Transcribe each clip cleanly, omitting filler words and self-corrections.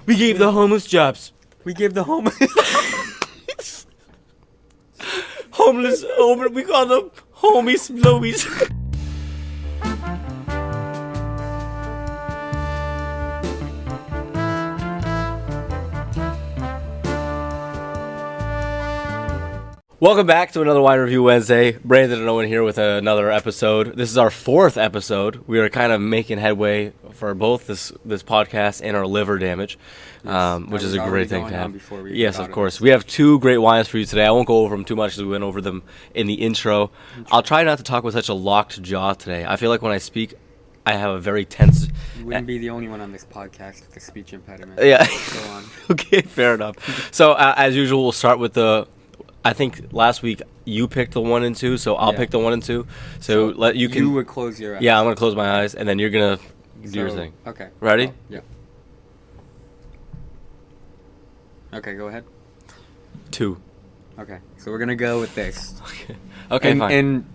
We gave the homeless jobs. We gave the homeless. homeless. We call them homies blowies. Welcome back to another Wine Review Wednesday. Brandon and Owen here with another episode. This is our 4th episode. We are kind of making headway for both this podcast and our liver damage, which is a great thing to have. Yes, of course. We have 2 great wines for you today. I won't go over them too much because we went over them in the intro. I'll try not to talk with such a locked jaw today. I feel like when I speak, I have a very tense... You wouldn't be the only one on this podcast with a speech impediment. Yeah. Go on. Okay, fair enough. So, as usual, we'll start with the... I think last week you picked the 1 and 2, so I'll pick the 1 and 2. So you would close your eyes. Yeah, I'm gonna close my eyes, and then you're gonna do your thing. Okay. Ready? Yeah. Okay, go ahead. 2. Okay, so we're gonna go with this. Okay, fine. And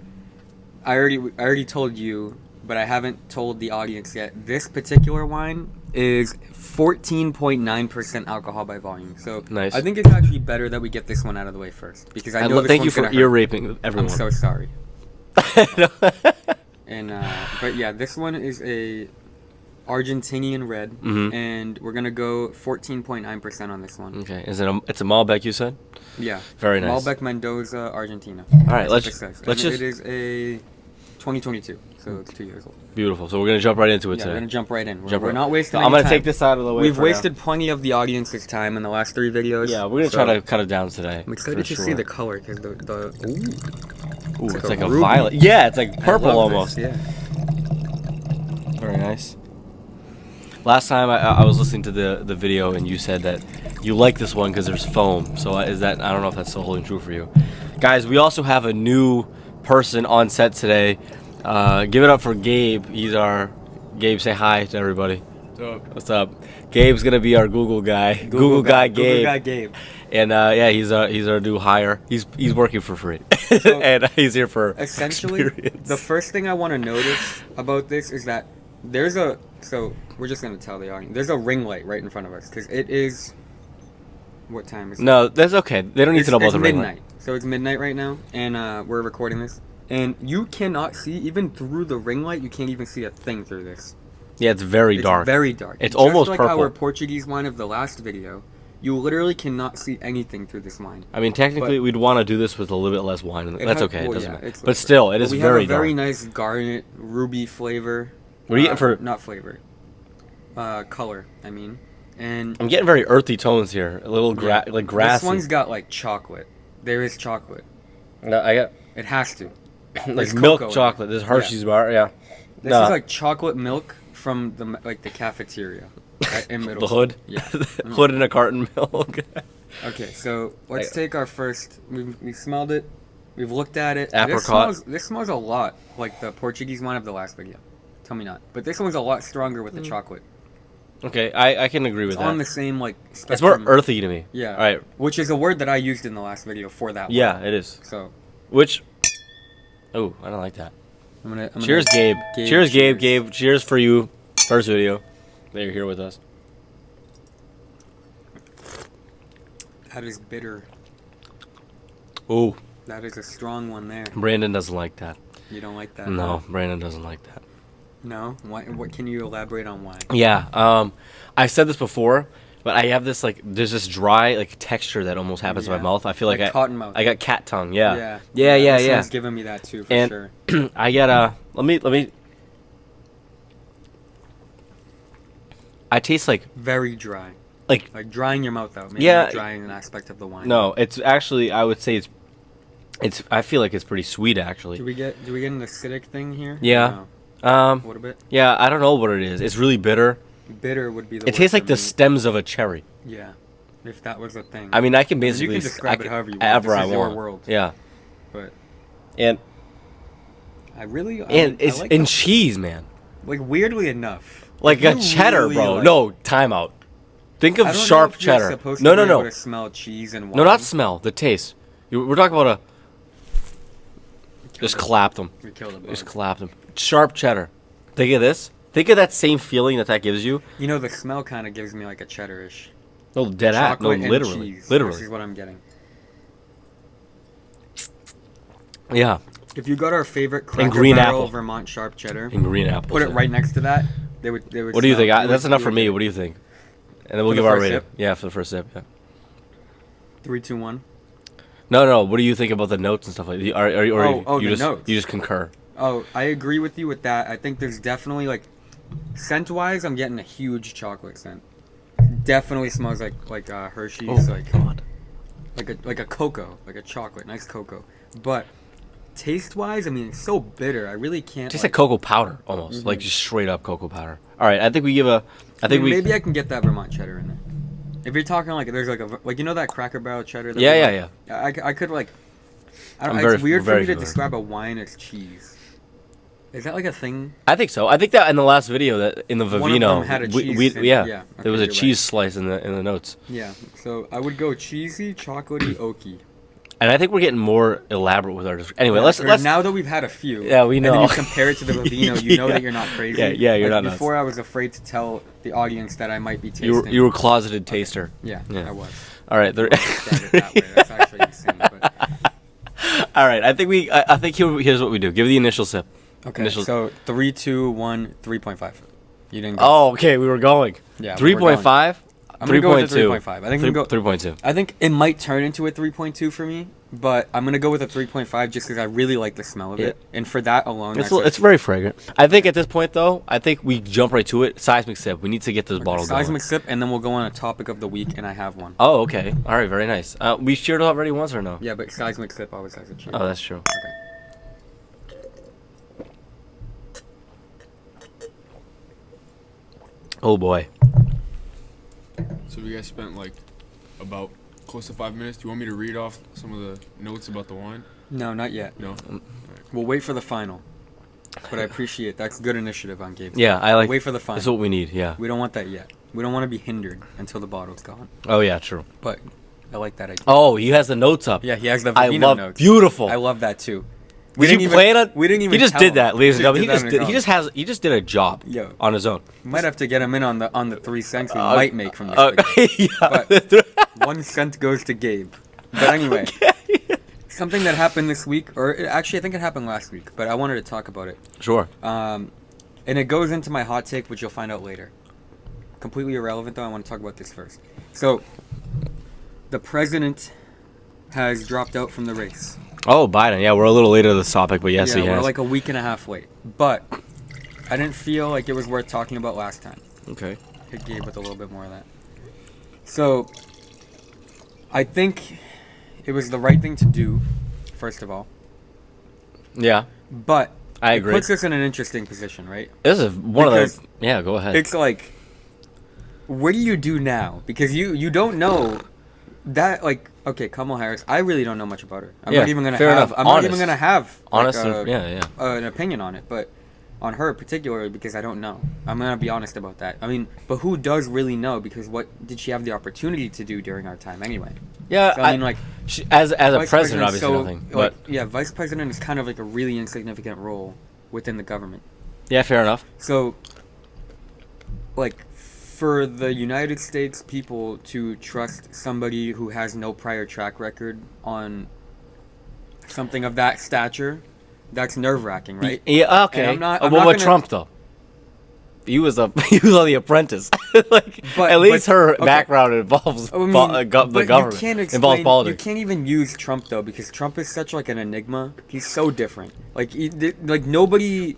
I already told you, but I haven't told the audience yet. This particular wine is 14.9% alcohol by volume. So nice. I think it's actually better that we get this one out of the way first, because I know this thank you one's for ear raping everyone. I'm so sorry. And but yeah, this one is a Argentinian red, and we're gonna go 14.9% on this one. Okay, it's a Malbec, you said? Yeah. Very nice. Malbec Mendoza, Argentina. All right, let's just. It is a 2022, so it's 2 years old. Beautiful. So we're gonna jump right into it today. We're gonna jump right in. We're not wasting. I'm gonna time. take this out of the way. We've wasted plenty of the audience's time in the last 3 videos. Yeah, we're gonna try to cut it down today. I'm excited to see the color, because it's like a violet. Yeah, it's like purple almost. This, yeah. Very nice. Last time I was listening to the video, and you said that you like this one because there's foam. So is that, I don't know if that's still holding true for you. Guys, we also have a new person on set today. Give it up for Gabe. Gabe, say hi to everybody. What's up? What's up? Gabe's gonna be our Google guy. Google guy Gabe. Google guy Gabe. And he's our new hire. He's working for free, So, and he's here for essentially experience. The first thing I want to notice about this is that so we're just gonna tell the audience there's a ring light right in front of us, because it is, what time is it? No, that's okay. They don't need to know about the ring light. So it's midnight right now, and we're recording this, and you cannot see, even through the ring light, you can't even see a thing through this. Yeah, it's very dark. Very dark. It's almost like purple. Our Portuguese wine of the last video, you literally cannot see anything through this wine. I mean, technically, we'd want to do this with a little bit less wine. That's okay. It doesn't matter. But still, it is very dark. We have a very nice garnet, ruby flavor. What are you getting for? Not flavor. Color, I mean. And I'm getting very earthy tones here. A little like grassy. This one's got like chocolate. There is chocolate. No, I got. It has to. Like milk chocolate. This Hershey's bar, yeah. This is like chocolate milk from the cafeteria in middle the hood. Yeah. Hood in a carton milk. Okay, so let's take our first. We smelled it. We've looked at it. Apricot. This smells a lot like the Portuguese wine of the last video. Tell me not. But this one's a lot stronger with the chocolate. Okay, I can agree with that. On the same spectrum. It's more earthy to me. Yeah. All right. Which is a word that I used in the last video for that one. Yeah, it is. So. Which. Oh, I don't like that. I'm gonna cheers, Gabe. Cheers, Gabe. Gabe. Cheers for you. First video that you're here with us. That is bitter. Ooh. That is a strong one there. Brandon doesn't like that. You don't like that? No, Brandon doesn't like that. No? What can you elaborate on why? Yeah. I've said this before, but I have this there's this dry texture that almost happens in my mouth. I feel like cotton mouth. I got cat tongue. Yeah. Yeah. Yeah. Someone's giving me that too, for sure. I get let me. I taste very dry. Like drying your mouth out. Maybe not drying an aspect of the wine. No, it's actually, I would say it's. I feel like it's pretty sweet actually. Do we get an acidic thing here? Yeah. No. A little bit. Yeah, I don't know what it is. It's really bitter. Bitter would be the. It tastes like the stems of a cherry. Yeah, if that was a thing. I mean, I can basically. You can describe it however you want. However I want. Your world. Yeah. But. And. It's in cheese, man. Like weirdly enough. Like a cheddar, bro. No, time out. Think of sharp cheddar. No. Able to smell cheese and wine. No, not smell. The taste. We're talking about Just clapped them. We killed them. Just clapped them. Sharp cheddar. Think of this. Think of that same feeling that gives you. You know, the smell kind of gives me like a cheddar-ish. No, dead at. No, Chocolate and literally. cheese. Literally. This is what I'm getting. Yeah. If you got our favorite And Cracker green Barrel apple. Vermont sharp cheddar, And green apples. put it yeah. right next to that, they would What do you think? smell- That's they enough would for me. get What do you think? And then we'll For give the our first rating. sip? Yeah, for the first sip. Yeah. 3, 2, 1. No. What do you think about the notes and stuff like that? The you notes. just concur? Oh, I agree with you with that. I think there's definitely like scent-wise, I'm getting a huge chocolate scent. Definitely smells like Hershey's, God. like a cocoa, like a chocolate, nice cocoa. But taste-wise, I mean, it's so bitter. I really can't. Tastes like cocoa powder almost, like just straight up cocoa powder. All right, I think we give a. Maybe I can get that Vermont cheddar in there. If you're talking like there's like you know that Cracker Barrel cheddar. That Yeah. I could like. I don't. I'm It's very- weird for very me to familiar. describe a wine as cheese. Is that like a thing? I think so. I think that in the last video that in the Vivino, One of them had a cheese in- yeah, okay, there was a you're cheese right. slice in the notes, Yeah. So I would go cheesy, chocolatey, oaky. and I think we're getting more elaborate with our. Anyway, let's Now that we've had a few. Yeah, we And then know. you compare it to the Vivino, you know Yeah. that you're not crazy. Yeah, you're not nuts. Before I was afraid to tell the audience that I might be tasting. you were closeted taster. Yeah, Yeah. I was. All right, there. Describe it that way. That's actually insane. But... All right, I think here's what we do. Give the initial sip. Okay, Initial- so 3, 2, 1, 3.5. You didn't go. Oh, okay, we were going. Yeah, 3.5. I'm gonna go with a 3.5. I think we go. 3.2. I think it might turn into a 3.2 for me, but I'm gonna go with a 3.5 just because I really like the smell of it, and for that alone, It's very fragrant. I think at this point though, I think we jump right to it. Seismic sip. We need to get this bottle going. seismic sip, and then we'll go on a topic of the week, and I have one. Oh, okay. All right, very nice. We shared it already once or no? Yeah, but seismic sip always has a chance. Oh, that's true. Okay. Oh boy. So we guys spent like about close to 5 minutes. Do you want me to read off some of the notes about the wine? No, not yet. No. We'll wait for the final. But I appreciate that's good initiative on Gabe. Yeah, I like. Wait for the final. That's what we need. Yeah. We don't want that yet. We don't want to be hindered until the bottle's gone. Oh yeah, true. But I like that idea. Oh, he has the notes up. Yeah, he has the I Vivino love. notes. Beautiful. I love that too. Did you plan it? We didn't even. He just tell did him. that, ladies and We gentlemen. did that on his own. He just did a job. Yo. On his own. Might have to get him in on the 3 cents we might make from this. Video. Yeah. But 1 cent goes to Gabe. But anyway, something that happened this week, actually I think it happened last week, but I wanted to talk about it. Sure. And it goes into my hot take, which you'll find out later. Completely irrelevant, though. I want to talk about this first. So, the president has dropped out from the race. Oh, Biden. Yeah, we're a little late to this topic, but yes, yeah, he we're has. like a week and a half late. But I didn't feel like it was worth talking about last time. Okay. Hit Gabe with a little bit more of that. So, I think it was the right thing to do, first of all. Yeah. But I agree. It puts us in an interesting position, right? This is one Because of the. Yeah, go ahead. It's like, what do you do now? Because you don't know that, like, okay, Kamala Harris, I really don't know much about her. I'm Yeah, not even gonna fair have. enough. I'm not even Honest. gonna have like, Honest. Yeah. an opinion on it, but on her particularly because I don't know. I'm gonna be honest about that. I mean, but who does really know? Because what did she have the opportunity to do during our time anyway? Yeah. So, I mean, like, as a vice president, obviously so, nothing. like, But yeah, vice president is kind of like a really insignificant role within the government. yeah, fair enough. So, like, for the United States people to trust somebody who has no prior track record on something of that stature, that's nerve-wracking, right? Yeah. Okay. And I'm not what gonna- Trump though? He was on The Apprentice. Like But- at least but- her okay. background involves I mean, the but government. you can't Involves explain. You politics. can't even use Trump though because Trump is such like an enigma. He's so different. Like, like nobody.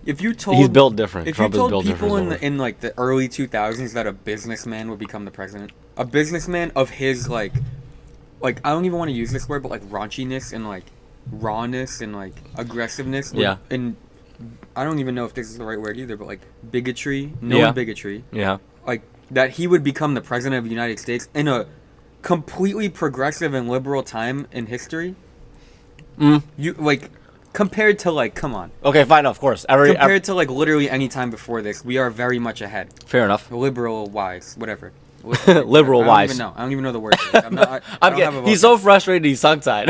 If you told He's built different. If Trump you is told built people different. in like the early 2000s that a businessman would become the president, a businessman of his like I don't even want to use this word, but like raunchiness and like rawness and like aggressiveness. Yeah. And I don't even know if this is the right word either, but like bigotry, known bigotry. Yeah. Like that he would become the president of the United States in a completely progressive and liberal time in history. You like compared to like, come on. Okay, fine. Of course. Compared to like literally any time before this, we are very much ahead. Fair enough. Liberal wise, whatever. Liberal wise. I don't even know the word. I'm not, I don't have a He's so frustrated. He's tongue-tied.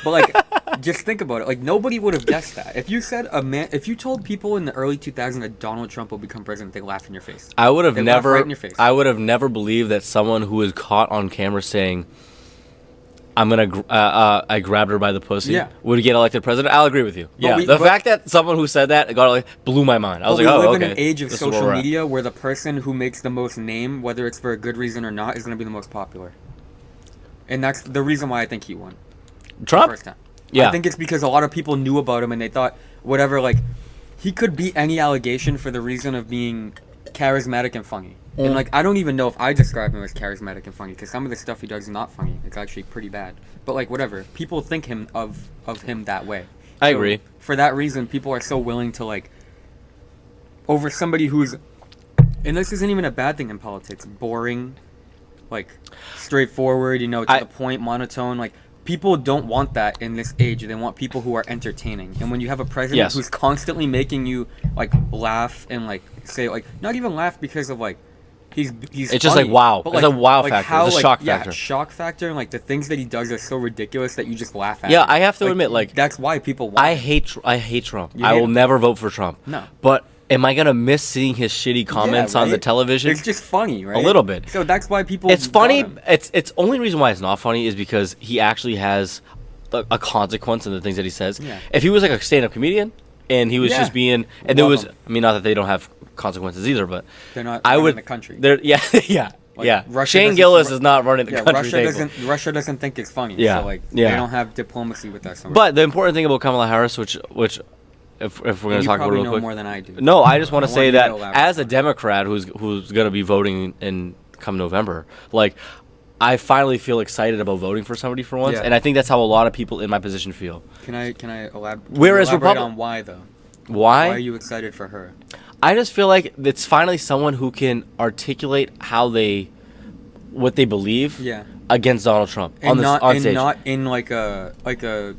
but like just think about it. Like, nobody would have guessed that. If you said if you told people in the early 2000s that Donald Trump will become president, they laugh in your face. I would have They laugh never. right in your face. I would have never believed that someone who was caught on camera saying, "I'm gonna, I grabbed her by the pussy," Yeah. would get elected president. I'll agree with you. But Yeah, the fact that someone who said that blew my mind. I was But like, we "Oh, live okay." in an age of This is where social we're at. media where the person who makes the most name, whether it's for a good reason or not, is going to be the most popular. And that's the reason why I think he won. Trump. The first time. Yeah. I think it's because a lot of people knew about him and they thought, whatever, like, he could beat any allegation for the reason of being charismatic and funny. And, like, I don't even know if I describe him as charismatic and funny, because some of the stuff he does is not funny. It's actually pretty bad. But, like, whatever. People think of him that way. I So, agree. For that reason, people are so willing to, like, over somebody who's, and this isn't even a bad thing in politics, boring, like, straightforward, to the point, monotone, like, people don't want that in this age. They want people who are entertaining. And when you have a president Yes. who's constantly making you, like, laugh and, like, say, like, not even laugh because of, like, he's It's just funny, like, wow. but, It's a wow factor. It's a shock yeah, factor. shock factor, and, like, the things that he does are so ridiculous that you just laugh at Yeah, him. I have to admit, like, that's why people want I him. hate Trump. You I hate will him? never vote for Trump. No. But am I gonna miss seeing his shitty comments Yeah, on the right? television? It's just funny, right? A little bit. So that's why people. It's funny. got him. It's only reason why it's not funny is because he actually has a consequence in the things that he says. Yeah. If he was like a stand-up comedian and he was Yeah. just being, and there Love was, him. I mean, not that they don't have consequences either, but They're not I running would the country. They're yeah yeah Like, yeah. Russia Shane doesn't- Gillis is not running the Yeah, country. Russia doesn't think it's funny. Yeah, So, like, yeah. they don't have diplomacy with us. But the important thing about Kamala Harris, which if we're gonna you talk about probably it real know quick, more than I do. no, I just want to I say want you that to elaborate as a on it. Democrat who's gonna be voting in come November, like, I finally feel excited about voting for somebody for once, Yeah. and I think that's how a lot of people in my position feel. Can I elaborate? Whereas elaborate Republic- on why though? Why? Why are you excited for her? I just feel like it's finally someone who can articulate what they believe Yeah. against Donald Trump And on not stage. not in like a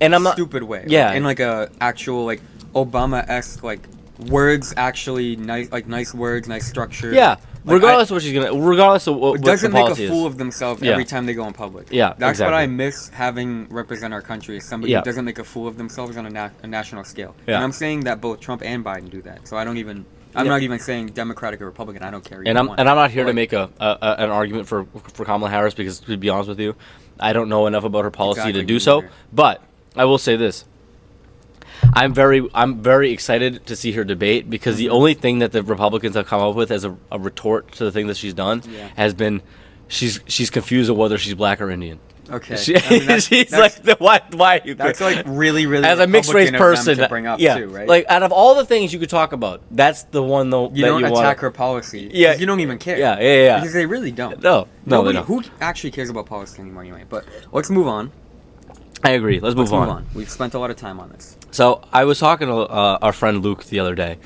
And I'm not- stupid way. yeah. Like, in like a actual like Obama-esque like words actually nice words, nice structure. Yeah, Like, regardless of what she's gonna, regardless of what It the doesn't make a policy fool is. of themselves Yeah. every time they go in public. Yeah, That's what I exactly. miss having represent our country, is somebody Yeah. who doesn't make a fool of themselves on a national scale. Yeah. And I'm saying that both Trump and Biden do that. So I'm Yeah. not even saying Democratic or Republican. I don't care. And either I'm one. not here But, to make an argument for Kamala Harris, because, to be honest with you, I don't know enough about her policy Exactly, to do me so. neither. But I will say this: I'm very excited to see her debate, because the only thing that the Republicans have come up with as a retort to the thing that she's done Yeah. has been she's confused of whether she's black or Indian. Okay. She, I mean, that's- she's that's- like, why? You That's like really as a mixed race Republican of them person, to bring up yeah, too, right? like, out of all the things you could talk about, that's the one though you that don't you attack want. her policy. Yeah. 'Cause you don't even care. Yeah. Because they really don't. No, they Nobody don't. who actually cares about policy anymore anyway. But let's move on. I agree. Let's move on. We've spent a lot of time on this. So I was talking to our friend Luke the other day,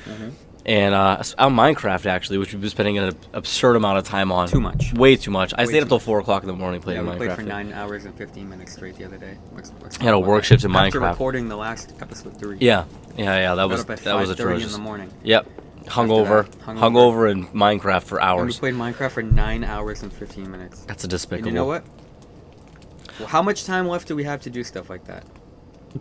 and on Minecraft actually, which we've been spending an absurd amount of time on. Too much. Way too much. I Way stayed up too till 4 o'clock in the morning playing Yeah, we played Minecraft. for 9 hours and 15 minutes straight the other day. Let's Had a talk about work that. shift in After Minecraft. recording the last episode 3. Yeah. That Got was up at that was 5:30 in atrocious. the morning. Yep. Hungover. that, Hungover in Minecraft for And we hours. played Minecraft for 9 hours and 15 minutes. That's a despicable. And you know what? Well, how much time left do we have to do stuff like that?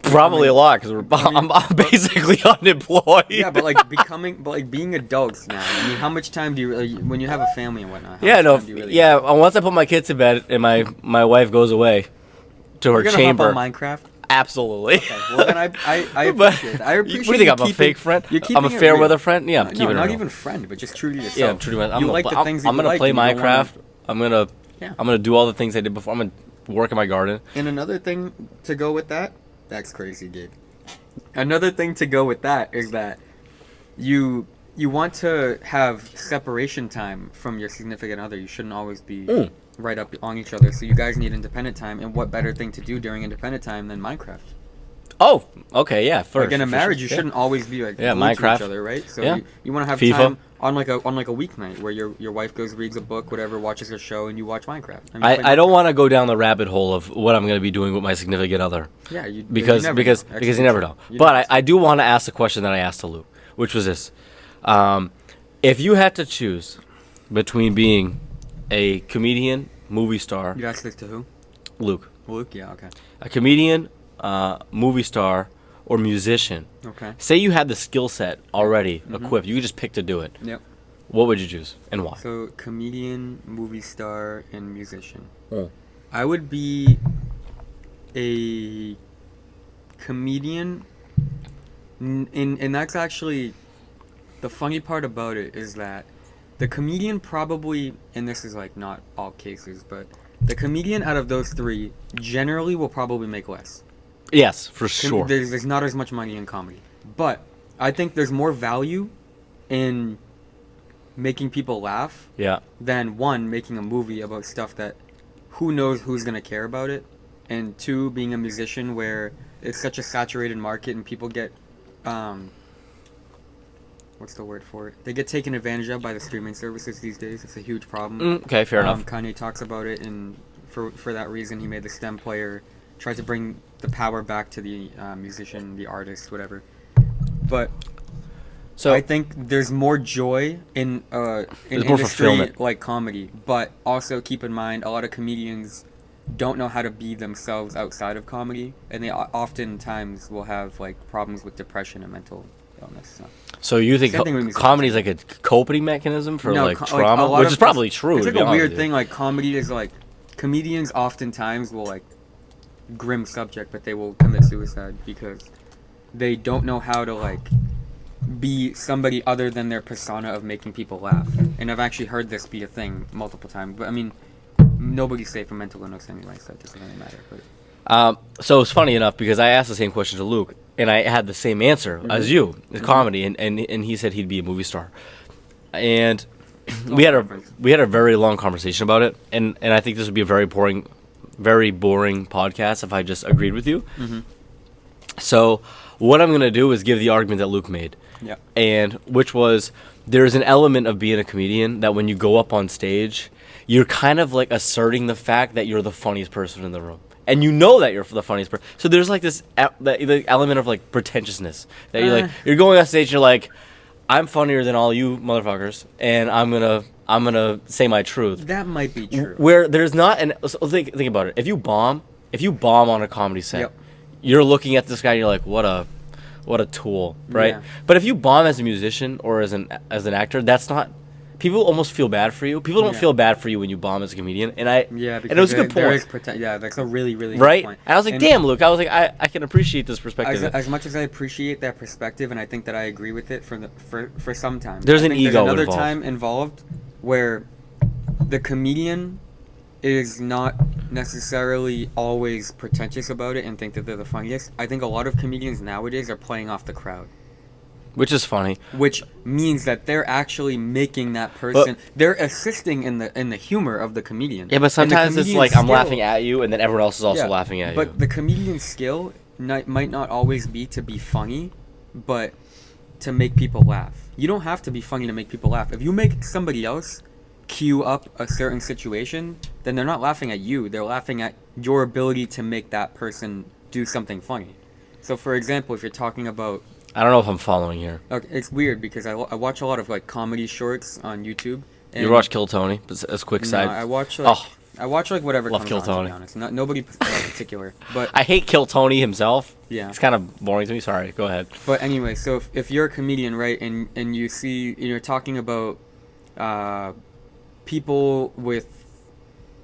Probably a lot, because I'm basically unemployed. Yeah, but like being adults now. I mean, how much time do you really, when you have a family and whatnot? How Yeah, much no. time do you really Yeah, have? once I put my kids to bed and my wife goes away to her You're gonna chamber. hop on Minecraft. Absolutely. Okay, well then I But- appreciate it. I appreciate what do you think? I'm a keeping- fake friend? you're I'm a keeping it fair real. weather friend? Yeah, I'm No, keeping it not real. even friend, but just true to Yeah, yourself. true to myself. You like the things that I'm you gonna like play and you don't wanna- Minecraft. I'm gonna do all the things I did before. I'm gonna work in my garden. And another thing to go with that, that's crazy, Gabe. Another thing to go with that is that you want to have separation time from your significant other. You shouldn't always be right up on each other. So you guys need independent time. And what better thing to do during independent time than Minecraft? Oh, okay, yeah. Like in a marriage, you shouldn't always be like Yeah, glued to Minecraft. each other, right? So Yeah. you want to have FIFA. time on like a weeknight where your wife goes reads a book, whatever, watches a show, and you watch Minecraft. And you play I don't Minecraft. want to go down the rabbit hole of what I'm going to be doing with my significant other. Yeah, Because you you never know. But I do want to ask the question that I asked to Luke, which was this: if you had to choose between being a comedian, movie star, You asked this to who? Luke, Luke. Yeah. Okay. a comedian, movie star, or musician. Okay. Say you had the skill set already equipped. You could just pick to do it. Yep. What would you choose and why? So comedian, movie star, and musician. Oh. I would be a comedian, and that's actually the funny part about it is that the comedian probably, and this is like not all cases, but the comedian out of those three generally will probably make less. Yes, for sure. There's not as much money in comedy, but I think there's more value in making people laugh Yeah. than one, making a movie about stuff that who knows who's gonna care about it, and two, being a musician where it's such a saturated market and people get what's the word for it? They get taken advantage of by the streaming services these days. It's a huge problem. Okay, fair enough. Kanye talks about it, and for that reason, he made the STEM player, tried to bring the power back to the musician, the artist, whatever. But So I think there's more joy in more industry fulfillment. like comedy, but also keep in mind a lot of comedians don't know how to be themselves outside of comedy, and they oftentimes will have like problems with depression and mental illness. So you think Same thing with music. comedy is like a coping mechanism for like a trauma, lot which of is probably true. It's to like be a honest weird with you. thing. Like comedy is like comedians oftentimes will like grim subject, but they will commit suicide because they don't know how to like be somebody other than their persona of making people laugh. And I've actually heard this be a thing multiple times. But I mean, nobody's safe from mental illness anyway, so it doesn't really matter. But So it's funny enough because I asked the same question to Luke, and I had the same answer as you, comedy, and he said he'd be a movie star, and we had a very long conversation about it, and I think this would be a very boring podcast if I just agreed with you. So what I'm gonna do is give the argument that Luke made, yeah, and which was there's an element of being a comedian that when you go up on stage, you're kind of like asserting the fact that you're the funniest person in the room. And you know that you're the funniest person. So there's like this the element of like pretentiousness that you're going on stage and you're like, I'm funnier than all you motherfuckers, and I'm gonna say my truth. that might be true. Where there's not so think about it. If you bomb on a comedy set, Yep. you're looking at this guy and you're like, what a tool, right? Yeah. But if you bomb as a musician or as an actor, that's not. People almost feel bad for you. People don't feel bad for you when you bomb as a comedian, and Because and it was a good point. there is that's a really, really Right? good point. And I was like, damn, Luke. I was like, I can appreciate this perspective. As much as I appreciate that perspective, and I think that I agree with it for some time. There's I an think ego there's another involved. time involved where the comedian is not necessarily always pretentious about it and think that they're the funniest. I think a lot of comedians nowadays are playing off the crowd. Which is funny. Which means that they're actually making that person. They're assisting in the humor of the comedian. Yeah, but And the sometimes it's comedian's like I'm skill- laughing at you, and then everyone else is also Yeah, laughing at you. But the comedian's skill might not always be to be funny, but to make people laugh. You don't have to be funny to make people laugh. If you make somebody else cue up a certain situation, then they're not laughing at you. They're laughing at your ability to make that person do something funny. So, for example, if you're talking about... I don't know if I'm following here. Okay, it's weird because I watch a lot of like comedy shorts on YouTube. You watch Kill Tony? As quick side. I watch like whatever love comes Kill on, Tony. to be honest. Nobody in particular, but I hate Kill Tony himself. Yeah. He's kind of boring to me. Sorry. Go ahead. But anyway, so if you're a comedian, right, and you see you're talking about people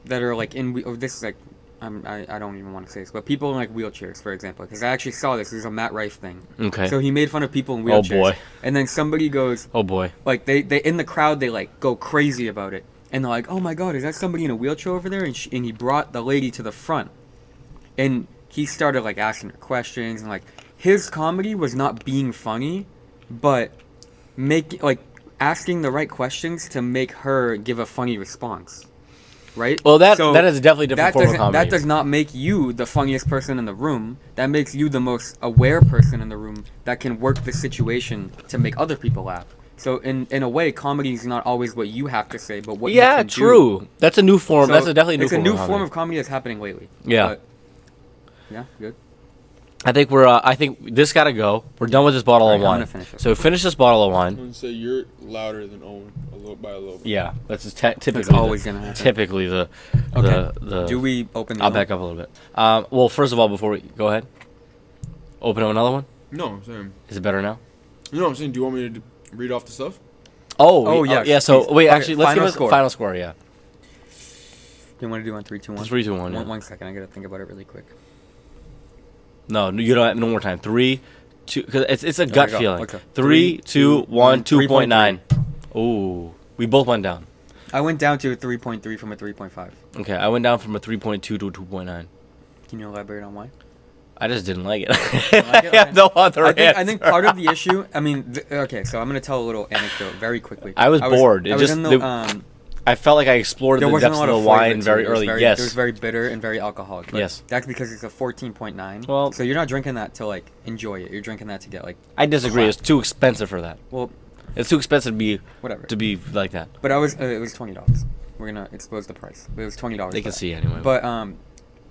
that are like this is like I don't even want to say this, but people in like wheelchairs, for example, because I actually saw this. There's a Matt Rife thing. Okay. So he made fun of people in Oh, wheelchairs. boy. And then somebody goes, Oh boy. like they in the crowd they like go crazy about it, and they're like, oh my god, is that somebody in a wheelchair over there? And he brought the lady to the front, and he started like asking her questions, and like his comedy was not being funny, but asking the right questions to make her give a funny response. Right? Well, that is definitely a different form of comedy. That does not make you the funniest person in the room. That makes you the most aware person in the room that can work the situation to make other people laugh. So in a way, comedy is not always what you have to say, but what you can do. True. That's a new form. So That's definitely a new it's form. a new of form of comedy that's happening lately. Yeah. But, yeah, good. I think I think this gotta go. We're done with this bottle of Alright, I'm wine. gonna finish it. So finish this bottle of I'm wine. gonna say you're louder than Owen by a little bit. Yeah, that's typically That's always gonna happen. Typically the Okay. the. Do we open the I'll other back up a little bit. Well, first of all, before we go ahead. Open up another one. No, I'm saying. Is it better now? No, I'm saying. Do you want me to read off the stuff? Oh, yeah, yeah. So please. wait, Okay, actually, let's give us score. final score. Yeah. Do you want to do on 3, 2, 1? 3, 2, 1. Yeah. 1 second. I gotta think about it really quick. No, you don't have no more time. 3, 2. Because it's a gut go. feeling. Okay. 3, 2, 1. 2.9. 3.3. Ooh, we both went down. I went down to a 3.3 from a 3.5. Okay, I went down from a 3.2 to a 2.9. Can you elaborate on why? I just didn't like it. like it? I have no other I think part of the issue. I mean, okay, so I'm gonna tell a little anecdote very quickly. I was bored. I was in the, I felt like I explored there the wasn't depths a of lot the of wine flavor very to it. early. It Yes. was very bitter and very alcoholic. But Yes. That's because it's a 14.9. Well, so you're not drinking that to like enjoy it. You're drinking that to get like. I disagree. crap. It's too expensive for that. Well, It's too expensive whatever. to be like that. But it was $20. We're gonna expose the price. But it was $20. They can see anyway. But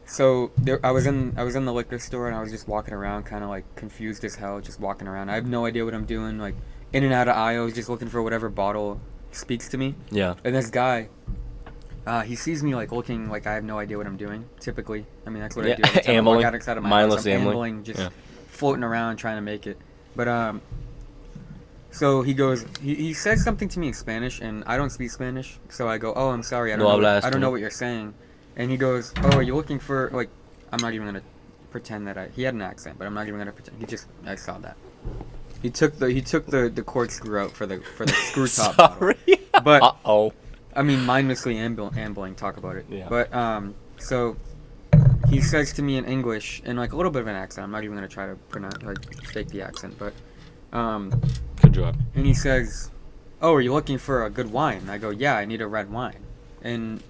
so there, I was in the liquor store and I was just walking around, kind of like confused as hell, just walking around. I have no idea what I'm doing, like in and out of aisles, just looking for whatever bottle speaks to me. Yeah. And this guy, he sees me like looking like I have no idea what I'm doing. Typically, I mean that's what I do. Every time I walk Ambling. out outside of my Mindless house, I'm ambling. ambling, just Yeah. floating around trying to make it. But so he goes, he says something to me in Spanish, and I don't speak Spanish, so I go, oh, I'm sorry, I No habla don't español. know what you're saying. And he goes, oh, are you looking for, like, I'm not even going to pretend that he had an accent, but I'm not even going to pretend. I saw that. He took the corkscrew out for the screw top bottle. Sorry. But, Uh-oh. I mean, mindlessly ambling, talk about it. Yeah. But, so he says to me in English, in like a little bit of an accent, I'm not even going to try to pronounce, like, fake the accent, but, Good job. and he says, oh, are you looking for a good wine? And I go, yeah, I need a red wine. And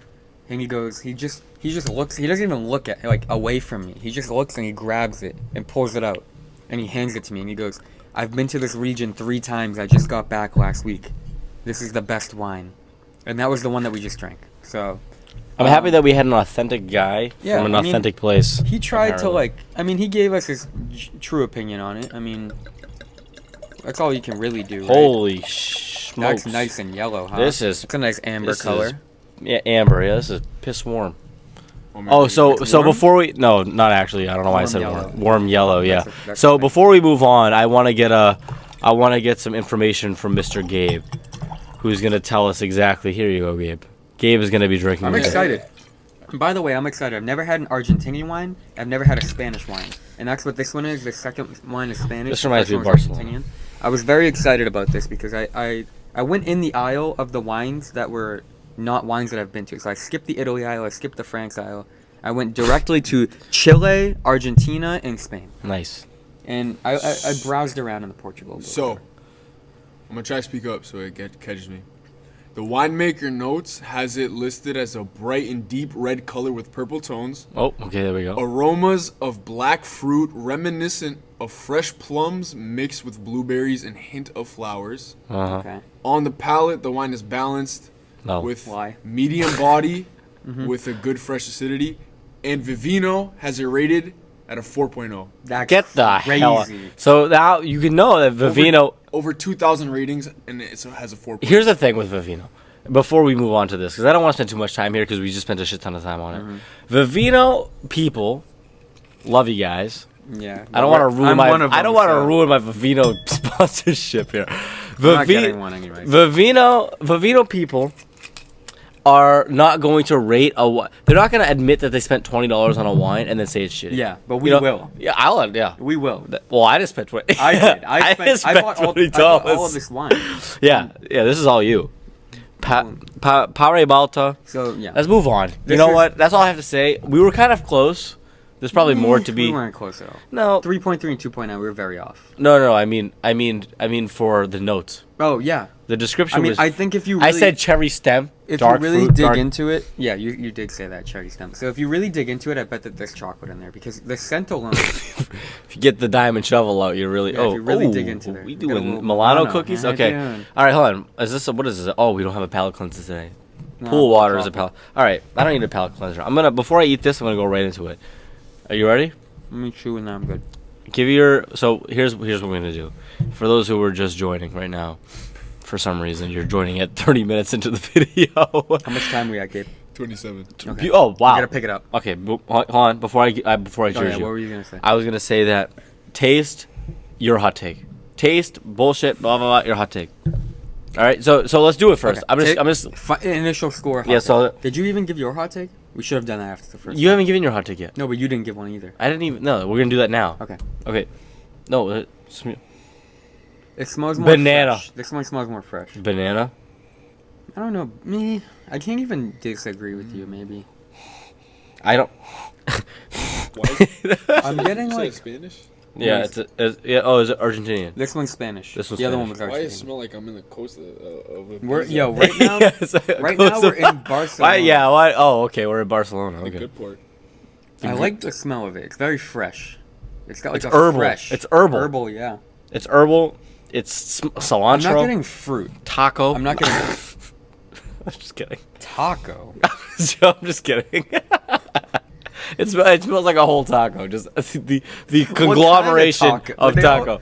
he goes, he just looks, he doesn't even look at, like, away from me. He just looks and he grabs it and pulls it out. And he hands it to me and he goes, I've been to this region 3 times. I just got back last week. This is the best wine. And that was the one that we just drank. So I'm happy that we had an authentic guy yeah, from an I mean, authentic place. he tried to, apparently. like, I mean, he gave us his true opinion on it. I mean, that's all you can really do, right? Holy smokes. That's nice and yellow, huh? This is- It's a nice amber this color. is- Yeah, amber. Yeah, this is piss warm. maybe Oh, it's so warm? before we not actually. I don't know why I Warm said yellow. warm. Warm yellow. Yeah. That's So nice. before we move on, I want to get some information from Mr. Gabe, who's gonna tell us exactly. Here you go, Gabe. Gabe is gonna be drinking. I'm this. excited. By the way, I'm excited. I've never had an Argentinian wine. I've never had a Spanish wine. And that's what this one is. The second wine is Spanish. This the reminds first me of one was Barcelona. Argentinian. I was very excited about this because I went in the aisle of the wines that were not wines that I've been to. So I skipped the Italy aisle. I skipped the France aisle. I went directly to Chile, Argentina, and Spain. Nice. And I browsed around in the Portugal. So, I'm gonna try to speak up so it catches me. The winemaker notes has it listed as a bright and deep red color with purple tones. Oh, okay. There we go. Aromas of black fruit reminiscent of fresh plums mixed with blueberries and hint of flowers. Uh-huh. Okay. On the palate, the wine is balanced No. with Why? medium body with a good fresh acidity. And Vivino has it rated at a 4.0. That's Get the crazy. hell out. So now you can know that Vivino. Over 2,000 ratings, and it has a 4.0. Here's the thing with Vivino. Before we move on to this, because I don't want to spend too much time here, because we just spent a shit ton of time on it. Vivino people, love you guys. Yeah. I don't want to ruin I'm one of I don't them, want to so ruin my Vivino sponsorship here. I'm not getting one anyway. Vivino people are not going to rate they're not going to admit that they spent $20 on a wine and then say it's shitty. Yeah, but we You know? will. Yeah, yeah. We will. Well, I just spent 20. I did. I bought all of this wine. Yeah, this is all you. Paré Baltà. So yeah. Let's move on. You This know is- what? That's all I have to say. We were kind of close. There's probably more to We be. weren't close at all. No, 3.3 and 2.9, we were very off. no. I mean for the notes. Oh yeah. The description I mean, was. I think if you I really, said cherry stem. if dark you really fruit, dig dark, into it, yeah, you did say that cherry stem. So if you really dig into it, I bet that there's chocolate in there because the scent alone. If you get the diamond shovel out, you're really. Yeah, if you really dig into it. We You got a doing little Milano Milano. cookies? How you Okay. doing? All right, hold on. Is this what is this? Oh, we don't have a palate cleanser today. No, Pool water is a chocolate. palate. All right, I don't need a palate cleanser. Before I eat this, I'm gonna go right into it. Are you ready? Let me chew and now I'm good. So here's what we're gonna do. For those who are just joining right now, for some reason you're joining at 30 minutes into the video. How much time we got, Gabe? 27. Okay. Oh wow. You gotta pick it up. Okay, hold on. Before I Oh, judge yeah, you, what were you gonna say? I was gonna say that taste, your hot take. Taste, bullshit, blah blah blah, your hot take. All right, so let's do it first. Okay. I'm just. Initial score. Hot Yeah. take. So Did you even give your hot take? We should have done that after the first. you haven't given your hot take yet. No, but you didn't give one either. I didn't even. No, we're gonna do that now. Okay. Okay. No. It smells more Banana. fresh. This one smells more fresh. Banana. I don't know. Me, I can't even disagree with you. Maybe. I don't. I'm getting like Spanish. Yeah. Nice. Yeah. Oh, is it Argentinian? this one's Spanish. This one's the other Spanish. one was Why does it Argentinian. smell like I'm in the coast of We're Ibiza? right now. Yes, Right now we're in Barcelona. Why? Yeah. Why? Oh, okay. We're in Barcelona. The Okay. good part. I like the smell of it. It's very fresh. It's got like It's a herbal. fresh. It's herbal. Herbal, yeah. It's herbal. It's cilantro. I'm not getting fruit. taco. I'm not getting I'm just kidding. taco. I'm just kidding. It smells like a whole taco. Just the conglomeration taco? of They all- taco.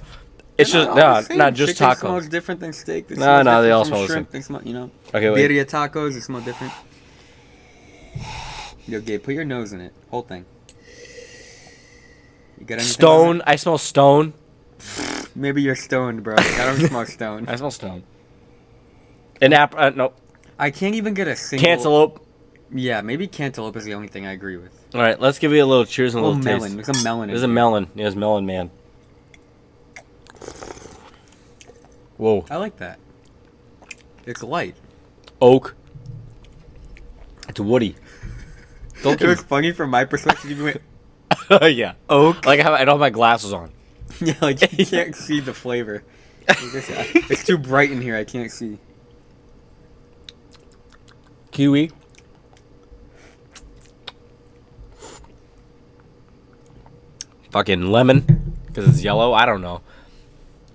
It's They're just not all the same. not just Chicken taco. smells different than steak. They No, smell no, they different all from smell the shrimp. same. They smell, you know. Okay, wait. Birria tacos, they smell different. Yo, Gabe, put your nose in it. Whole thing. You got anything Stone. on I smell stone. it? Maybe you're stoned, bro. I don't smell stoned. I smell stone. An no. I can't even get a single. Cantaloupe. Yeah, maybe cantaloupe is the only thing I agree with. All right, let's give you a little cheers and a Oh, little melon. taste. There's a melon. There's in a here. melon. Yeah, there's melon man. Whoa. I like that. It's light. Oak. It's woody. Don't It was funny from my perspective. You went, yeah. oak. Like I don't have my glasses on. Yeah, like you can't see the flavor. It's too bright in here. I can't see. Kiwi. Fucking lemon, because it's yellow. I don't know.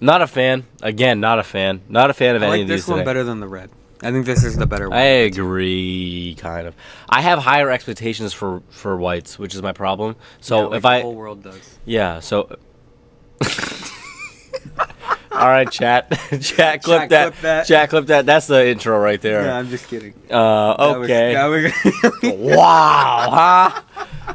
Not a fan. Again, not a fan. Not a fan of I any like of these this one today. better than the red. I think this is the better one. I agree, kind of. I have higher expectations for whites, which is my problem. So Yeah, like if the I, whole world does. yeah, so. All right, chat, chat, clip that. clip that. Chat, clip that. That's the intro right there. Yeah, I'm just kidding. Okay. That was Wow, huh?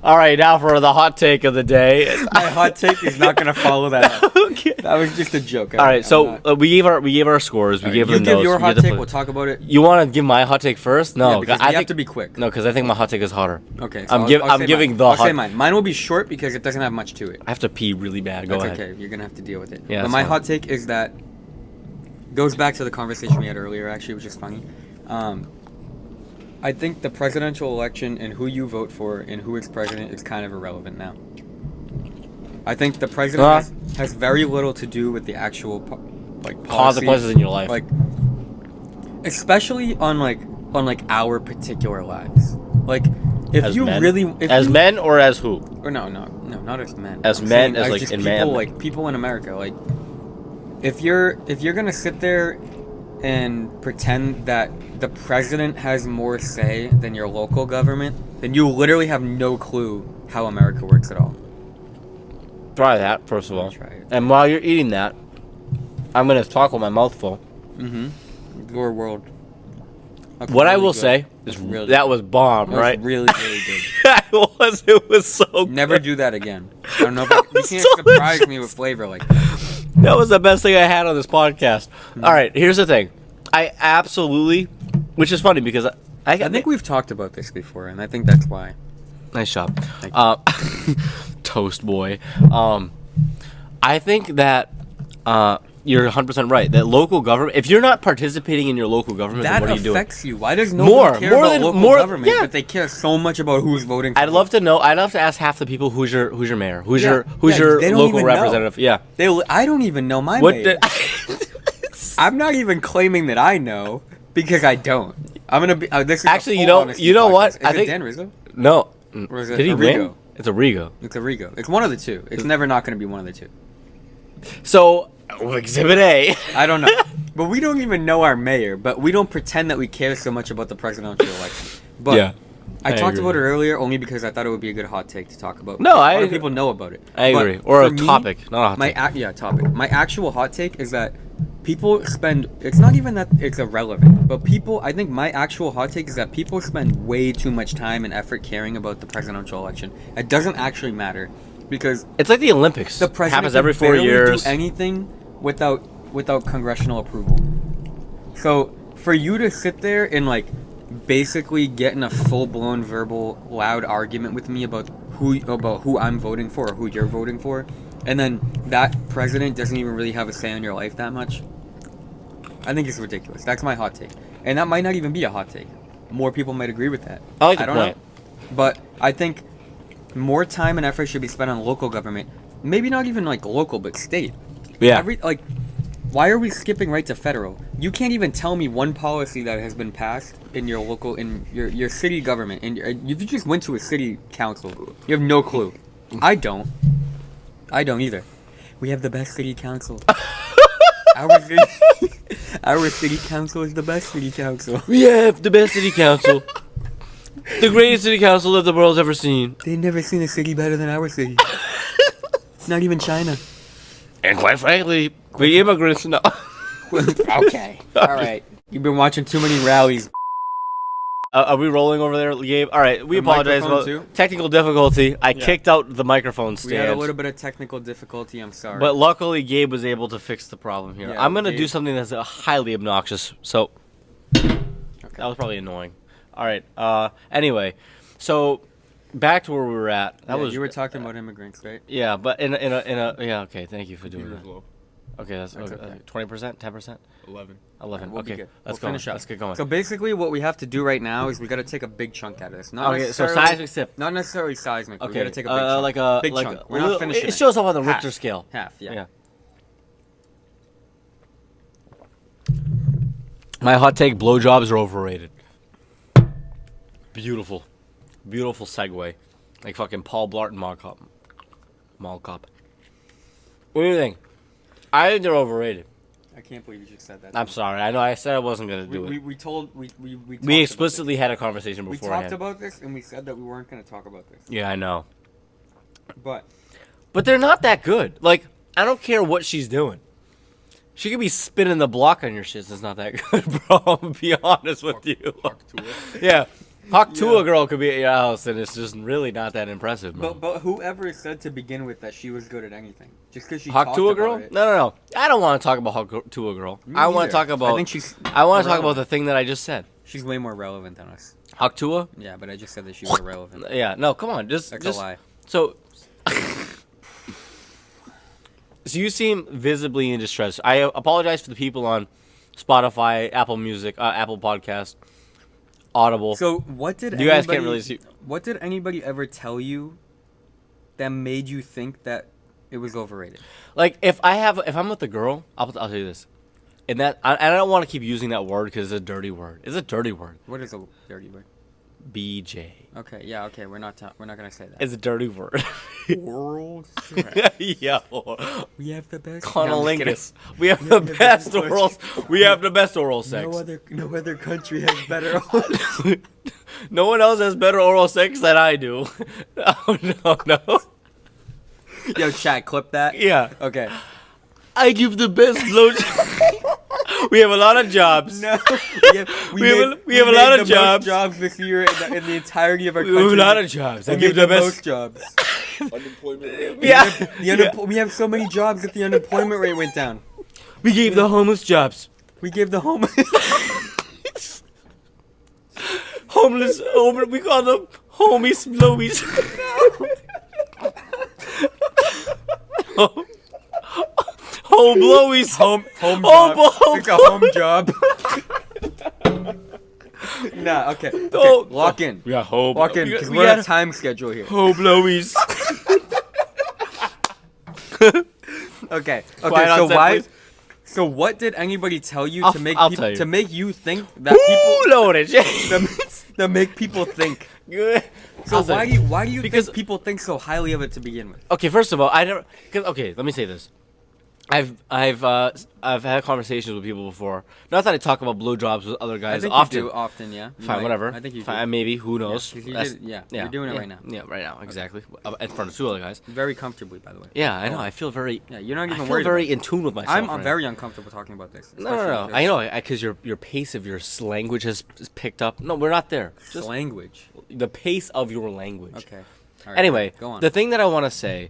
All right, now for the hot take of the day. my hot take is not gonna follow that up. Okay. That was just a joke. All right, so we gave our scores. We gave you the give notes. your we hot gave the take. fl- We'll talk about it. You want to give my hot take first? No, Yeah, because I we think have to be quick. no, because I think my hot take is hotter. Okay. I'm say giving mine. the I'll hot. say mine. Mine will be short because it doesn't have much to it. I have to pee really bad. Go That's ahead. okay. You're gonna have to deal with it. Yeah, But that's my fine. hot take is that goes back to the conversation we had earlier. Actually, which is funny. I think the presidential election and who you vote for and who is president is kind of irrelevant now. I think the president has very little to do with the actual policy, Consequences in your life. like especially on our particular lives. Like if As you men? really As men or as who? or no, not as men. As I'm men, saying as, like, just in people, man. like people in America. Like if you're gonna sit there and pretend that the president has more say than your local government, then you literally have no clue how America works at all. Try that first of all. Try it. And while you're eating that, I'm gonna talk with my mouth full. Mm-hmm. Your world. That's What I really will good. say is That's really that was bomb, That was right? really, really good. That was. It was so. Good. Never do that again. I don't know if That you was can't so surprise me delicious. with flavor like that. That was the best thing I had on this podcast. All right, here's the thing. I absolutely, which is funny because I think we've talked about this before, and I think that's why. nice job, Thank toast boy. I think that you're 100% right. That local government, if you're not participating in your local government, That then what are you doing? affects you. Why does nobody care about local government, yeah. but they care so much about who's voting for I'd them? love to know. I'd love to ask half the people who's your mayor, who's Yeah. your Yeah, they don't local even know. representative. Yeah. I don't even know my What? mayor. I'm not even claiming that I know because I don't. I'm gonna be. This is Actually, a you full know honesty what? podcast. Is I it think Dan Rizzo? no. Or is it Did he Arrigo? win? It's a Rigo. It's a Rigo. It's one of the two. It's never not gonna be one of the two. So Exhibit A. I don't know. But we don't even know our mayor. But we don't pretend that we care so much about the presidential election. But Yeah. I talked agree. about it earlier only because I thought it would be a good hot take to talk about. No, A I lot of agree. people know about it. I But agree. Or for a me, topic, not a hot take. Topic. My actual hot take is that people spend. It's not even that it's irrelevant, but people. I think my actual hot take is that people spend way too much time and effort caring about the presidential election. It doesn't actually matter. because It's like the Olympics. the president happens can every 4 barely years. do anything without congressional approval. So for you to sit there and like basically get in a full-blown verbal loud argument with me about who I'm voting for or who you're voting for, and then that president doesn't even really have a say in your life that much, I think it's ridiculous. That's my hot take, and that might not even be a hot take. More people might agree with that. I like the don't point. know, but I think more time and effort should be spent on local government. Maybe not even like local, but state. Yeah. Why are we skipping right to federal? You can't even tell me one policy that has been passed in your local, in your city government. And if you just went to a city council, you have no clue. I don't either. We have the best city council. Our city council is the best city council. We have the best city council. The greatest city council that the world's ever seen. They've never seen a city better than our city. Not even China. And quite frankly, the immigrants know. Okay. All right. You've been watching too many rallies. Are we rolling over there, Gabe? All right, we The apologize microphone about too? technical difficulty. I kicked out the microphone stand. We had a little bit of technical difficulty. I'm sorry. But luckily, Gabe was able to fix the problem here. Yeah, I'm going to Gabe- do something that's highly obnoxious. So, Okay. that was probably annoying. All right. Anyway, so back to where we were at. That was you were talking about immigrants, right? yeah, but in a yeah. Okay, thank you for doing Computer's that. low. Okay, that's okay. 20%, 10%, 11. 11. We'll be Okay, good. let's We'll go. finish up. Let's get going. So basically, what we have to do right now is we got to take a big chunk out of this. Not Okay, so necessarily- seismic sip. Not necessarily seismic. Okay, we got to take a big chunk. like a big like chunk. a We're not finishing It shows up on the Half. Richter scale. Half, yeah. My hot take: blowjobs are overrated. Beautiful segue, like fucking Paul Blart and Mall Cop. What do you think? I think they're overrated. I can't believe you just said that. I'm sorry. I know I said I wasn't gonna do we, it. we told we talked We about explicitly had a conversation this. We beforehand. talked about this and we said that we weren't going to talk about this. Yeah, I know. But They're not that good. Like, I don't care what she's doing. She could be spinning the block on your shit. It's not that good, bro. I'm be honest with you. Fuck to it. Yeah. Hawk to Yeah. a girl could be at your house, and it's just really not that impressive, bro. but whoever said to begin with that she was good at anything, just because she Hawk talked to a about girl? it. No. I don't want to talk about Hawk to a girl. Me I want neither. to talk about. I think she's. I want to talk about irrelevant. the thing that I just said. She's way more relevant than us. Hawk Tua? Yeah, but I just said that she was irrelevant. Yeah. No, come on. That's Just a lie. So. So you seem visibly in distress. I apologize for the people on Spotify, Apple Music, Apple Podcast, Audible. So what did You guys can't really see- What did anybody ever tell you that made you think that it was overrated? Like if I'm with a girl, I'll tell you this, and I don't want to keep using that word because it's a dirty word. It's a dirty word. What is a dirty word? BJ. Okay, yeah, okay, we're not gonna say that. It's a dirty word. Oral sex. Yeah. We have the best. Conolingus. We have the best oral. We have the best oral sex. No other country has better. No one else has better oral sex than I do. Oh no. Yo, chat, clip that. Yeah. Okay. I give the best blowjob. We have a lot of jobs. No. We have a lot of most jobs. jobs this year in the entirety of our We country. have a lot of jobs. I We give made the most best. jobs. Unemployment rate. Yeah. We have so many jobs that the unemployment rate went down. We gave the homeless jobs. We gave the homeless. Homeless. We call them homies blowies. Home blowies. home Home job. It's a home job. Nah, okay. Oh, Lock in. We got home. Lock in, because we're on a time schedule here. home blowies. Okay. Quiet on So set, why? please. So what did anybody tell you I'll to make tell people, you. to make you think that Ooh, people loaded. that make people think? Good. So why do you Because- think people think so highly of it to begin with? Okay, first of all, I never. Okay, let me say this. I've had conversations with people before. Not that I talk about blowjobs with other I guys think often. you do often, yeah. You Fine, might. whatever. I think you do. Fine, maybe. Who knows? 'cause you That's- did- yeah, you're doing it right now. Yeah, right now, exactly. In front of two other guys. Very comfortably, by the way. Yeah, I know. I feel very. Yeah, you're not I even feel worried. very about in tune with myself. I'm right very uncomfortable talking about this. now. No. I know, because your pace of your language has picked up. No, we're not there. Just Language. the pace of your language. Okay. right, Anyway, go on. the thing that I want to say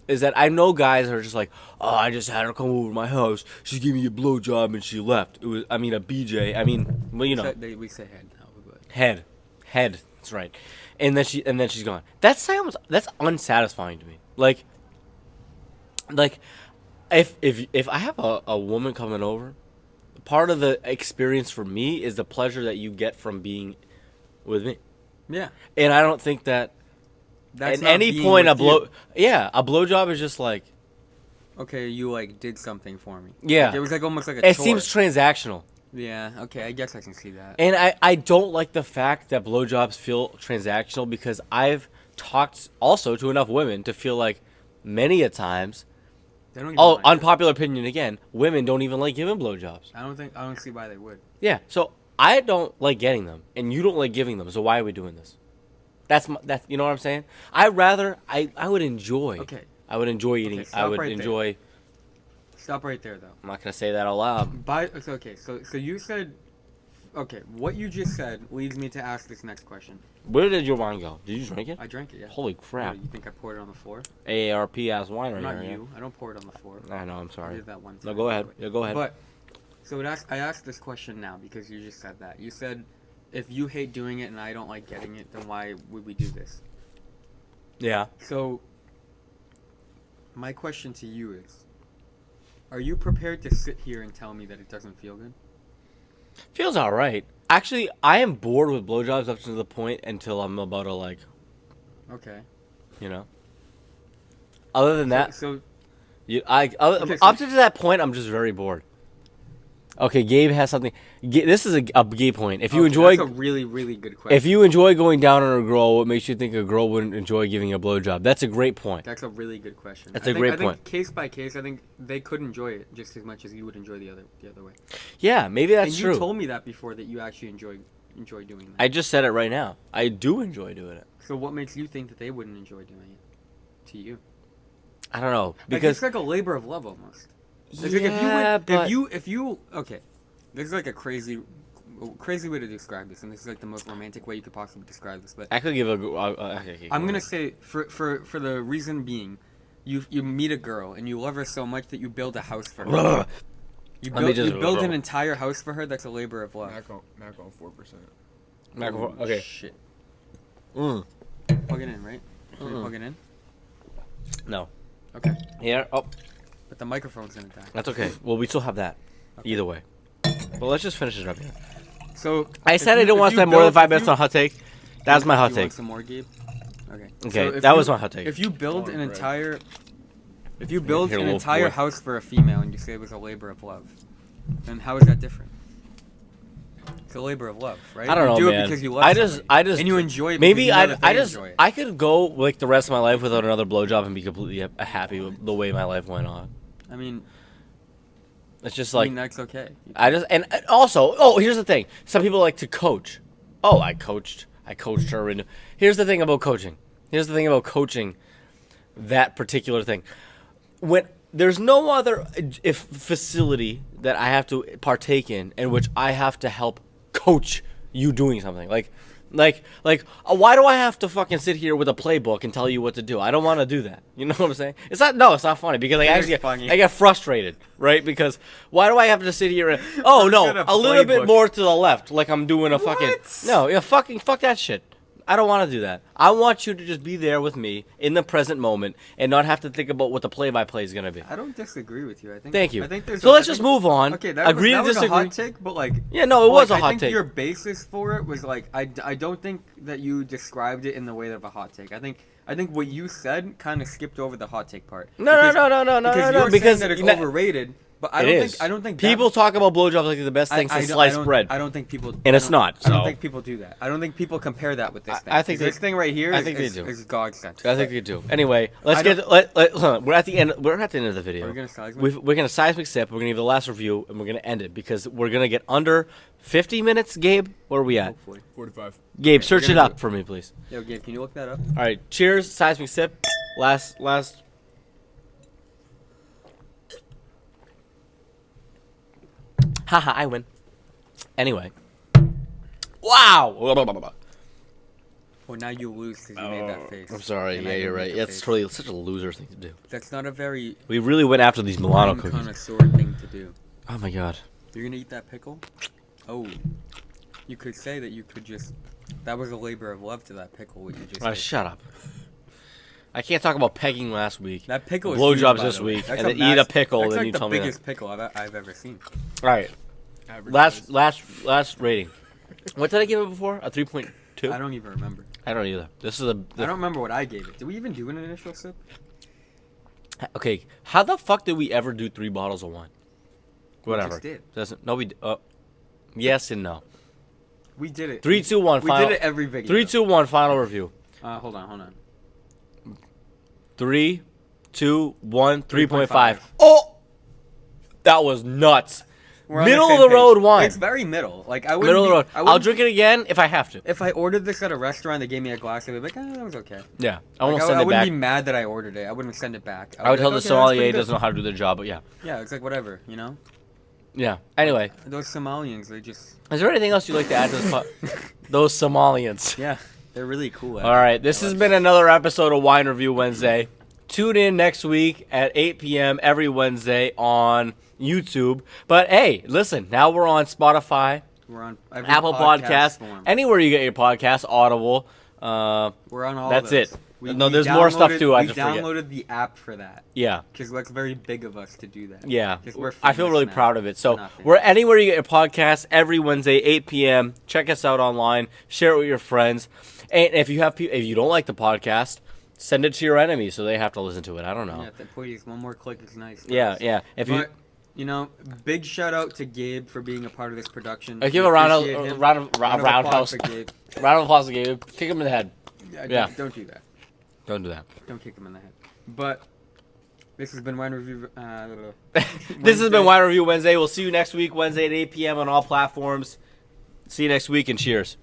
is that I know guys are just like, oh, I just had her come over to my house. She gave me a blowjob and she left. It was, I mean, a BJ. I mean, well, you know, We say head now, but head. That's right. And then she's gone. That's unsatisfying to me. Like, if I have a woman coming over, part of the experience for me is the pleasure that you get from being with me. yeah. And I don't think that That's at not any being point with you. a blowjob is just like, Okay, you like did something for me. yeah. Like, it was like almost like a It chore. seems transactional. Yeah. Okay, I guess I can see that. And I don't like the fact that blowjobs feel transactional because I've talked also to enough women to feel like many a times, They don't even oh, like it. unpopular opinion again, women don't even like giving blowjobs. I don't see why they would. Yeah, so I don't like getting them, and you don't like giving them, so why are we doing this? That's you know what I'm saying? I would enjoy. Okay. I would enjoy eating. Okay, stop I would right there. enjoy. Stop right there, though. I'm not gonna say that out loud. Okay, so you said, okay, what you just said leads me to ask this next question. Where did your wine go? Did you drink it? I drank it, yeah. Holy crap! What, you think I poured it on the floor? AARP ass wine right Not here. you. I don't pour it on the floor. Yeah? I know. I'm I sorry. did that one time. No, go ahead. Yeah, go ahead. But, so I asked this question now because you just said that. You said, if you hate doing it and I don't like getting it, then why would we do this? Yeah. So, my question to you is, are you prepared to sit here and tell me that it doesn't feel good? Feels all right. Actually, I am bored with blowjobs up to the point until I'm about to like, Okay. you know. Other than that, So up to that point, I'm just very bored. Okay, Gabe has something. This is a gay point. If you enjoy, that's a really, really good question. if you enjoy going down on a girl, what makes you think a girl wouldn't enjoy giving a blowjob? That's a great point. That's a really good question. That's a great point. I think case by case, I think they could enjoy it just as much as you would enjoy the other way. Yeah, maybe that's and true. you told me that before, that you actually enjoy doing that. I just said it right now. I do enjoy doing it. So what makes you think that they wouldn't enjoy doing it to you? I don't know Like, because it's like a labor of love almost. It's yeah, like if you okay, there's like a crazy way to describe this, and this is like the most romantic way you could possibly describe this. But I could give a. I'm gonna say for the reason being, you meet a girl and you love her so much that you build a house for her. You build an entire house for her. That's a labor of love. Mac on 4%. Okay. Shit. Mm. Plug it in, right? Can we plug it in? No. Okay. Here. Oh, But the microphone's gonna die. that's okay. Well, we still have that. Okay. Either way. But let's just finish it up here. So I said I didn't want to spend more than 5 minutes on a hot take. That's my hot you take. Want some more, Gabe? Okay. Okay, So if that you- was my hot take. If you build an Right. entire, if you build Here, an wolf entire boy. house for a female and you say it was a labor of love, then how is that different? It's a labor of love, right? I don't know, you do man. it because you love I just, somebody. And you enjoy it. Maybe because you know that I they just, enjoy it. I could go like the rest of my life without another blowjob and be completely happy with the way my life went on. I mean, It's just like that's okay. I just and also, oh, here's the thing. Some people like to coach. Oh, I coached her. And here's the thing about coaching. Here's the thing about coaching that particular thing. When there's no other facility that I have to partake in which I have to help coach you doing something. Like, why do I have to fucking sit here with a playbook and tell you what to do? I don't want to do that. You know what I'm saying? It's not funny because It is actually funny. I get frustrated, right? Because why do I have to sit here and oh no, got a a little bit playbook. more to the left, like I'm doing a fucking What? no, yeah, fuck that shit. I don't want to do that. I want you to just be there with me in the present moment and not have to think about what the play-by-play is gonna be. I don't disagree with you. I think. Thank you. I think there's So let's just move on. Okay, Agree to that was a disagree. hot take, but like. Yeah, no, it was a I hot think take. your basis for it was like I don't think that you described it in the way of a hot take. I think what you said kind of skipped over the hot take part. No, Because you're because saying that it's overrated, but I don't think people talk about blowjobs like they're the best thing since sliced bread. I don't think people. And it's not, I don't so. think people do that. I don't think people compare that with this thing. I think this they- thing right here. I think they is do. God sent. I think they do. Anyway, let's I get. Hold on. We're at the end. We're at the end of the video. Are we gonna seismic? We're gonna seismic sip. We're gonna give the last review, and we're gonna end it because we're gonna get under 50 minutes. Gabe, where are we at? Hopefully. 45. Gabe, Okay, search we're it gonna up do it. for me, please. Yo, Gabe, can you look that up? All right. Cheers. Seismic sip. Last. Haha, I win. Anyway. Wow. Well, now you lose because you made that face. I'm sorry. And Yeah, I you're didn't right. make a That's face. totally such a loser thing to do. That's not a very We really went after these Milano wine cookies. connoisseur thing to do. Oh my god. You're gonna eat that pickle? Oh, you could say that you could just. That was a labor of love to that pickle. What you just. ate. Shut up. I can't talk about pegging last week. That pickle is blowjobs huge, by this the way. week, That's and a then eat a pickle, That's and like you the tell me that. biggest pickle I've ever seen. All right. Average size. Last rating. What did I give it before? A 3.2. I don't even remember. I don't either. This is I don't remember what I gave it. Did we even do an initial sip? Okay. How the fuck did we ever do 3 bottles of wine? Whatever. just did. Doesn't. No, we. Yes and no. We did it. 3, 2, 1. We Final. did it every video. 3, 2, 1. Final review. Hold on. 3, 2, 1. 3.5. 3.5. Oh, that was nuts. We're on Middle the of same the road page. wine. It's very middle. Like I wouldn't. Middle of the road. I I'll wouldn't- drink it again if I have to. If I ordered this at a restaurant, they gave me a glass, I'd be like, that was okay. Yeah. I Like, won't I send it wouldn't back. be mad that I ordered it. I wouldn't send it back. I would be tell like, the okay, that's sommelier pretty he good. doesn't know how to do their job, but yeah. Yeah, it's like whatever, you know. Yeah. Anyway, Those Somalians, they just. is there anything else you'd like to add to this Those Somalians. Yeah, they're really cool. All right. This has been another episode of Wine Review Wednesday. Tune in next week at 8 p.m. every Wednesday on YouTube. But hey, listen, now we're on Spotify, We're on every Apple podcast Podcasts, form. anywhere you get your podcasts, Audible. We're on all. That's of those. it. No, there's more stuff too, I just We forget. downloaded the app for that Yeah. because that's very big of us to do that. Yeah, 'Cause we're I feel famous really now. proud of it. So We're not famous. we're anywhere you get your podcast every Wednesday, 8 p.m. Check us out online. Share it with your friends. And if you have if you don't like the podcast, send it to your enemies so they have to listen to it. I don't know. Yeah, please, one more click is nice. Yeah, yeah. If you But, you know, big shout out to Gabe for being a part of this production. give We a round appreciate of him. roundhouse applause for Gabe. round of applause to Gabe. Kick him in the head. Yeah, don't do that. Don't do that. Don't kick him in the head. But this has been Wine Review. This has been Wine Review Wednesday. We'll see you next week, Wednesday at 8 p.m. on all platforms. See you next week and cheers.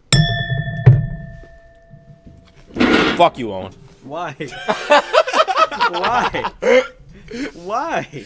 Fuck you, Owen. Why? Why? Why?